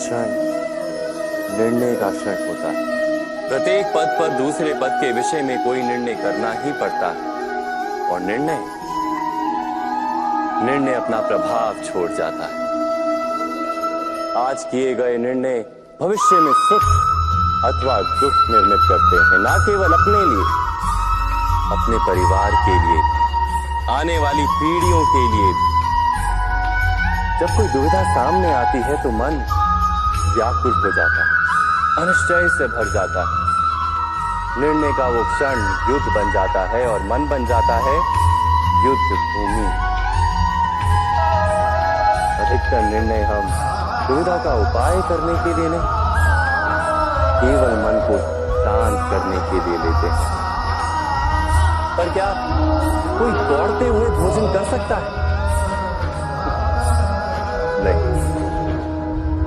क्षण निर्णय का क्षण होता है। प्रत्येक पद पर दूसरे पद के विषय में कोई निर्णय करना ही पड़ता है और निर्णय अपना प्रभाव छोड़ जाता है। आज किए गए निर्णय भविष्य में सुख अथवा दुख निर्मित करते हैं, ना केवल अपने लिए, अपने परिवार के लिए, आने वाली पीढ़ियों के लिए। जब कोई दुविधा सामने आती है तो मन व्याकुल हो जाता है, अनिश्चय से भर जाता है। निर्णय का वो क्षण युद्ध बन जाता है और मन बन जाता है युद्ध भूमि। अधिकतर निर्णय हम दुविधा का उपाय करने के लिए नहीं, केवल मन को शांत करने के लिए लेते हैं। पर क्या कोई दौड़ते हुए भोजन कर सकता है? नहीं।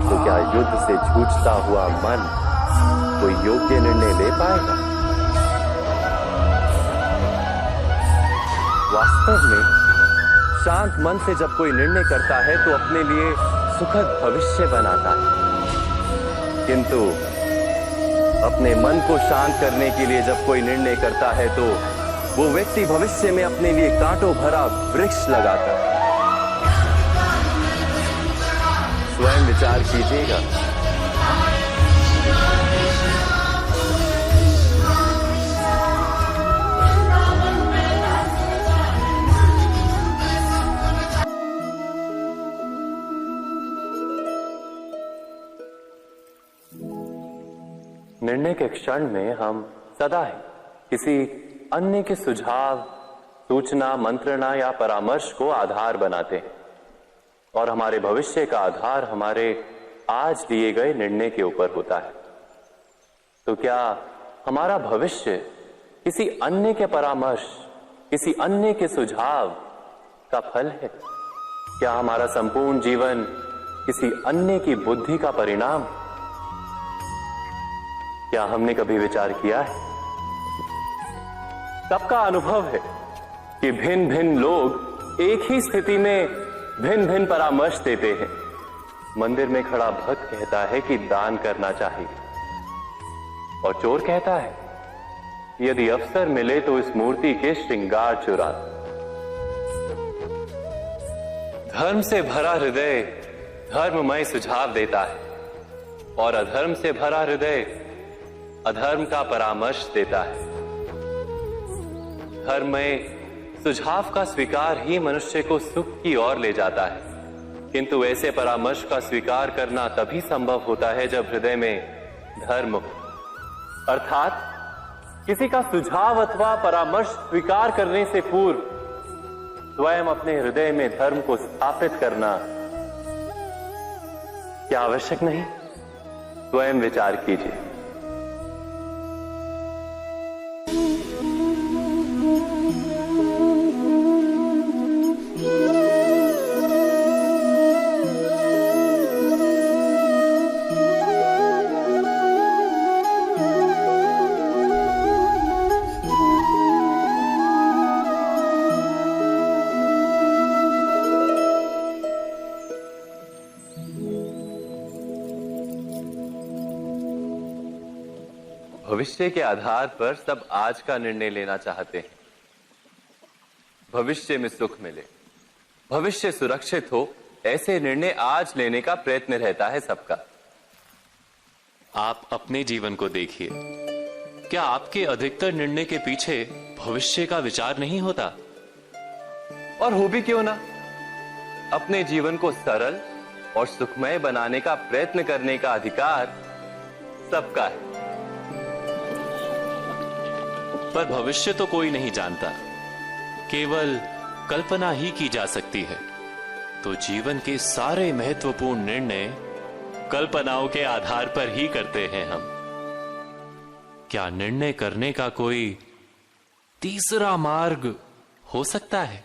तो क्या युद्ध से जूझता हुआ मन कोई योग्य निर्णय ले पाएगा? वास्तव में शांत मन से जब कोई निर्णय करता है तो अपने लिए सुखद भविष्य बनाता है। किंतु अपने मन को शांत करने के लिए जब कोई निर्णय करता है तो वो व्यक्ति भविष्य में अपने लिए कांटों भरा वृक्ष लगाता है। स्वयं विचार कीजिएगा। निर्णय के क्षण में हम सदा ही किसी अन्य के सुझाव, सूचना, मंत्रणा या परामर्श को आधार बनाते हैं और हमारे भविष्य का आधार हमारे आज लिए गए निर्णय के ऊपर होता है। तो क्या हमारा भविष्य किसी अन्य के परामर्श, किसी अन्य के सुझाव का फल है? क्या हमारा संपूर्ण जीवन किसी अन्य की बुद्धि का परिणाम? क्या हमने कभी विचार किया है? सबका अनुभव है कि भिन्न भिन्न लोग एक ही स्थिति में भिन्न भिन्न परामर्श देते हैं। मंदिर में खड़ा भक्त कहता है कि दान करना चाहिए और चोर कहता है यदि अवसर मिले तो इस मूर्ति के श्रृंगार चुरा। धर्म से भरा हृदय धर्ममय सुझाव देता है और अधर्म से भरा हृदय अधर्म का परामर्श देता है। धर्म में सुझाव का स्वीकार ही मनुष्य को सुख की ओर ले जाता है, किंतु ऐसे परामर्श का स्वीकार करना तभी संभव होता है जब हृदय में धर्म हो। अर्थात किसी का सुझाव अथवा परामर्श स्वीकार करने से पूर्व स्वयं अपने हृदय में धर्म को स्थापित करना क्या आवश्यक नहीं? स्वयं विचार कीजिए। भविष्य के आधार पर सब आज का निर्णय लेना चाहते हैं। भविष्य में सुख मिले, भविष्य सुरक्षित हो, ऐसे निर्णय आज लेने का प्रयत्न रहता है सबका। आप अपने जीवन को देखिए, क्या आपके अधिकतर निर्णय के पीछे भविष्य का विचार नहीं होता? और हो भी क्यों ना, अपने जीवन को सरल और सुखमय बनाने का प्रयत्न करने का अधिकार सबका है। पर भविष्य तो कोई नहीं जानता, केवल कल्पना ही की जा सकती है। तो जीवन के सारे महत्वपूर्ण निर्णय कल्पनाओं के आधार पर ही करते हैं हम। क्या निर्णय करने का कोई तीसरा मार्ग हो सकता है?